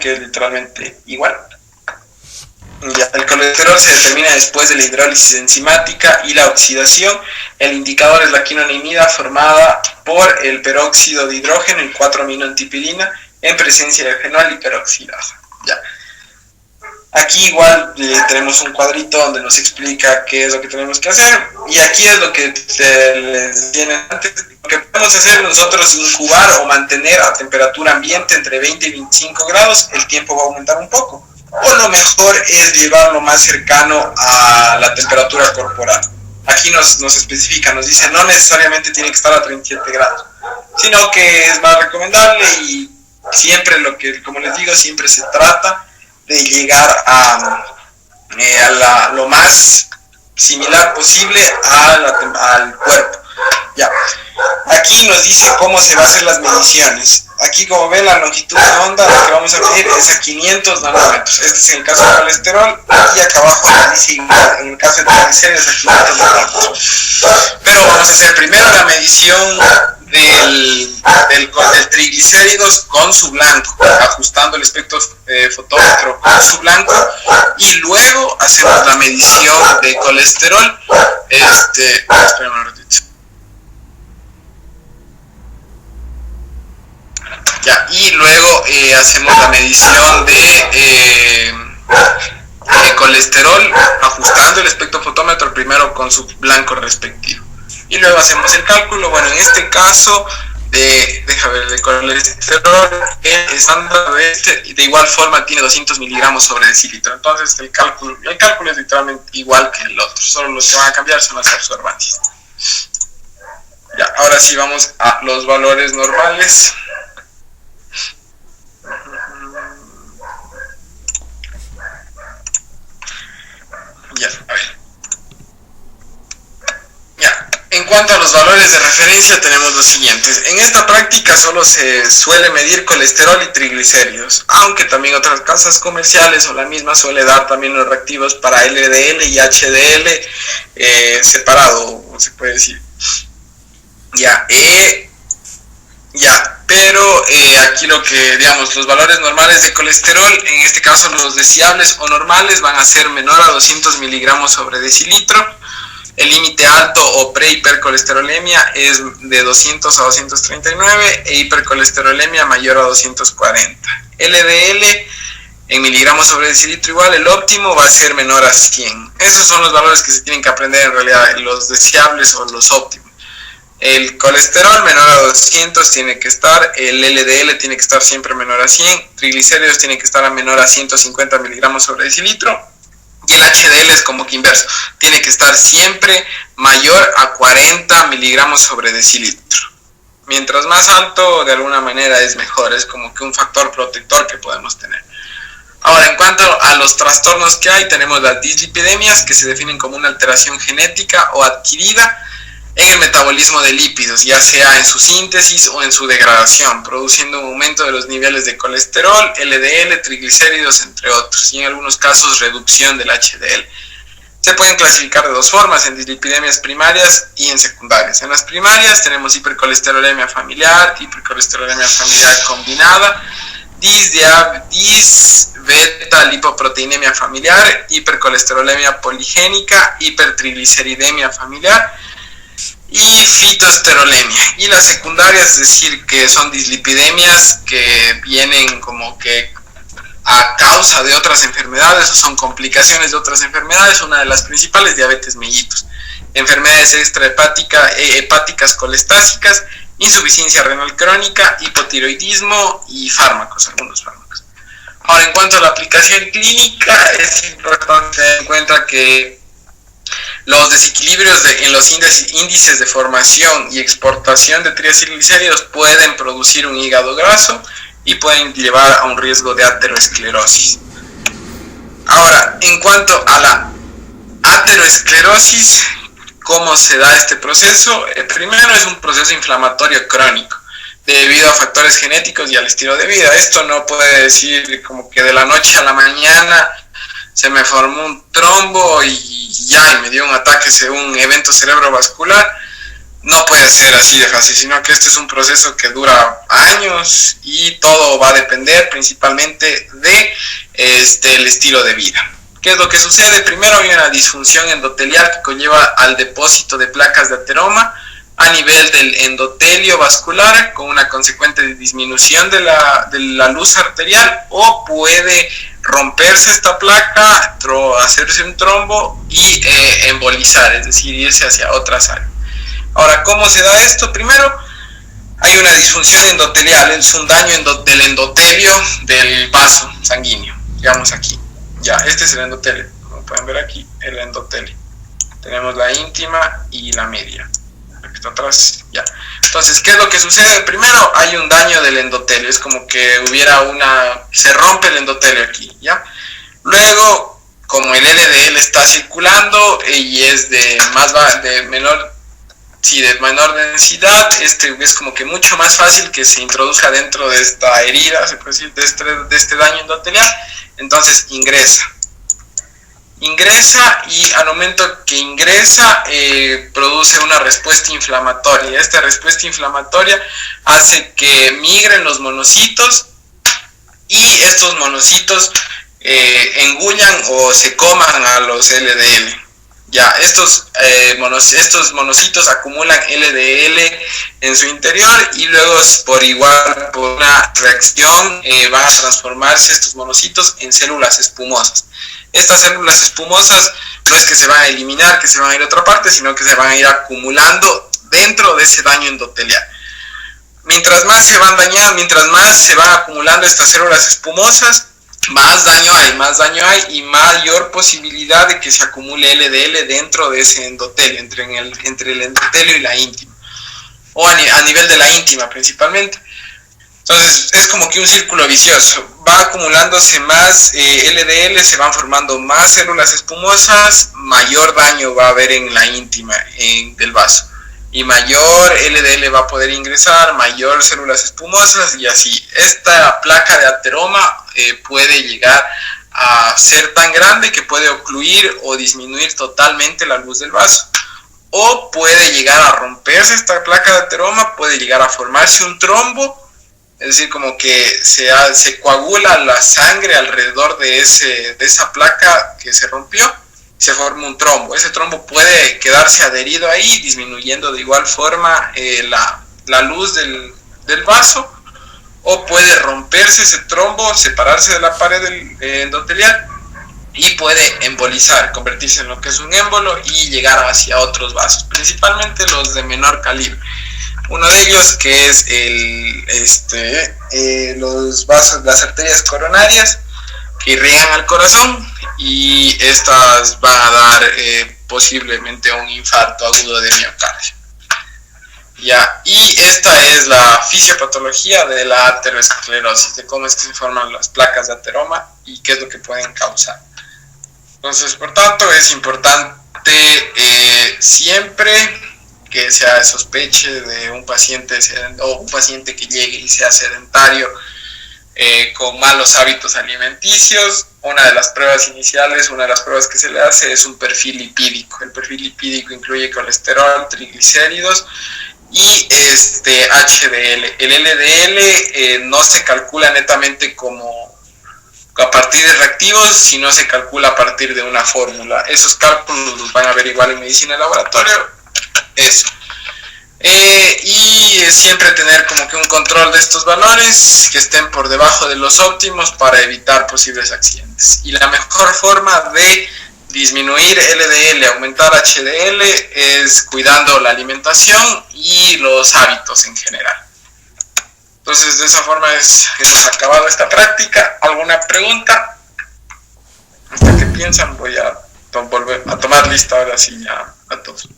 que es literalmente igual. Ya, el colesterol se determina después de la hidrólisis enzimática y la oxidación. El indicador es la quinolinida formada por el peróxido de hidrógeno y 4-aminoantipilina en presencia de fenol y peroxidasa. Ya. Aquí igual tenemos un cuadrito donde nos explica qué es lo que tenemos que hacer, y aquí es lo que les viene antes. Lo que podemos hacer nosotros, incubar o mantener a temperatura ambiente entre 20 y 25 grados, el tiempo va a aumentar un poco, o lo mejor es llevarlo más cercano a la temperatura corporal. Aquí nos especifica, nos dice no necesariamente tiene que estar a 37 grados, sino que es más recomendable, y siempre como les digo, siempre se trata de llegar a lo más similar posible al cuerpo. Ya. Aquí nos dice cómo se van a hacer las mediciones. Aquí, como ven, la longitud de onda, lo que vamos a medir es a 500 nanómetros. Este es en el caso de colesterol, y acá abajo nos dice igual, en el caso de triglicéridos, a 500 nanómetros. Pero vamos a hacer primero la medición del triglicéridos con su blanco, ajustando el espectro fotómetro con su blanco, y luego hacemos la medición de colesterol. Esperen un ratito. Ya, y luego hacemos la medición de colesterol, ajustando el espectro fotómetro primero con su blanco respectivo. Y luego hacemos el cálculo. Bueno, en este caso de colesterol, el estándar de igual forma tiene 200 miligramos sobre decilitro. Entonces el cálculo es literalmente igual que el otro, solo los que van a cambiar son las absorbancias. Ya, ahora sí vamos a los valores normales. Ya, a ver. Ya. En cuanto a los valores de referencia, tenemos los siguientes. En esta práctica solo se suele medir colesterol y triglicéridos, aunque también otras casas comerciales o la misma suele dar también los reactivos para LDL y HDL separado, se puede decir. Pero aquí lo que, digamos, los valores normales de colesterol, en este caso los deseables o normales, van a ser menor a 200 miligramos sobre decilitro. El límite alto o pre-hipercolesterolemia es de 200 a 239 e hipercolesterolemia mayor a 240. LDL en miligramos sobre decilitro igual, el óptimo va a ser menor a 100. Esos son los valores que se tienen que aprender en realidad, los deseables o los óptimos. El colesterol menor a 200 tiene que estar, el LDL tiene que estar siempre menor a 100, triglicéridos tiene que estar a menor a 150 miligramos sobre decilitro, y el HDL es como que inverso, tiene que estar siempre mayor a 40 miligramos sobre decilitro. Mientras más alto, de alguna manera es mejor, es como que un factor protector que podemos tener. Ahora, en cuanto a los trastornos que hay, tenemos las dislipidemias, que se definen como una alteración genética o adquirida en el metabolismo de lípidos, ya sea en su síntesis o en su degradación, produciendo un aumento de los niveles de colesterol, LDL, triglicéridos, entre otros, y en algunos casos reducción del HDL. Se pueden clasificar de dos formas, en dislipidemias primarias y en secundarias. En las primarias tenemos hipercolesterolemia familiar, hipercolesterolemia familiar combinada, beta lipoproteinemia familiar, hipercolesterolemia poligénica, hipertrigliceridemia familiar y fitoesterolemia. Y las secundarias, es decir, que son dislipidemias que vienen como que a causa de otras enfermedades o son complicaciones de otras enfermedades. Una de las principales, diabetes mellitus, enfermedades extrahepáticas colestásicas, insuficiencia renal crónica, hipotiroidismo y fármacos, algunos fármacos. Ahora, en cuanto a la aplicación clínica, es importante tener en cuenta que los desequilibrios en los índices de formación y exportación de triacilglicéridos pueden producir un hígado graso y pueden llevar a un riesgo de aterosclerosis. Ahora, en cuanto a la aterosclerosis, ¿cómo se da este proceso? Primero es un proceso inflamatorio crónico debido a factores genéticos y al estilo de vida. Esto no puede decir como que de la noche a la mañana se me formó un trombo y me dio un ataque, un evento cerebrovascular. no puede ser así de fácil, sino que este es un proceso que dura años y todo va a depender principalmente de el estilo de vida. ¿Qué es lo que sucede? Primero hay una disfunción endotelial que conlleva al depósito de placas de ateroma a nivel del endotelio vascular con una consecuente disminución de la luz arterial, o puede romperse esta placa, hacerse un trombo y embolizar, es decir, irse hacia otras áreas. Ahora, ¿cómo se da esto? Primero, hay una disfunción endotelial, es un daño del endotelio del vaso sanguíneo, digamos aquí. Ya, este es el endotelio, como pueden ver aquí, el endotelio. Tenemos la íntima y la media. Aquí está atrás, ya. Entonces, ¿qué es lo que sucede? Primero, hay un daño del endotelio, es como que se rompe el endotelio aquí, ¿ya? Luego, como el LDL está circulando y es de menor densidad, es como que mucho más fácil que se introduzca dentro de esta herida, se puede decir, de este daño endotelial. Entonces ingresa y al momento que ingresa produce una respuesta inflamatoria. Esta respuesta inflamatoria hace que migren los monocitos y estos monocitos engullan o se coman a los LDL. Ya, estos monocitos acumulan LDL en su interior y luego por una reacción van a transformarse estos monocitos en células espumosas. Estas células espumosas no es que se van a eliminar, que se van a ir a otra parte, sino que se van a ir acumulando dentro de ese daño endotelial. Mientras más se van dañando, mientras más se van acumulando estas células espumosas, más daño hay y mayor posibilidad de que se acumule LDL dentro de ese endotelio, entre el endotelio y la íntima, o a nivel de la íntima principalmente. Entonces es como que un círculo vicioso, va acumulándose más LDL, se van formando más células espumosas, mayor daño va a haber en la íntima del vaso, y mayor LDL va a poder ingresar, mayor células espumosas, y así. Esta placa de ateroma puede llegar a ser tan grande que puede ocluir o disminuir totalmente la luz del vaso, o puede llegar a romperse esta placa de ateroma, puede llegar a formarse un trombo, es decir, como que se coagula la sangre alrededor de esa placa que se rompió, se forma un trombo. Ese trombo puede quedarse adherido ahí, disminuyendo de igual forma la luz del vaso, o puede romperse ese trombo, separarse de la pared endotelial y puede embolizar, convertirse en lo que es un émbolo y llegar hacia otros vasos, principalmente los de menor calibre. Uno de ellos que es los vasos, las arterias coronarias, que irrigan al corazón, y estas van a dar posiblemente un infarto agudo de miocardio. Ya, y esta es la fisiopatología de la aterosclerosis, de cómo es que se forman las placas de ateroma y qué es lo que pueden causar. Entonces, por tanto, es importante siempre que se sospeche de un paciente o un paciente que llegue y sea sedentario, con malos hábitos alimenticios. Una de las pruebas iniciales, una de las pruebas que se le hace es un perfil lipídico. El perfil lipídico incluye colesterol, triglicéridos y HDL. El LDL no se calcula netamente como a partir de reactivos, sino se calcula a partir de una fórmula. Esos cálculos los van a averiguar en medicina de laboratorio. Eso. Y siempre tener como que un control de estos valores que estén por debajo de los óptimos para evitar posibles accidentes. Y la mejor forma de disminuir LDL, aumentar HDL, es cuidando la alimentación y los hábitos en general. Entonces, de esa forma hemos acabado esta práctica. ¿Alguna pregunta? ¿Hasta qué piensan? Voy a volver a tomar lista ahora sí ya a todos.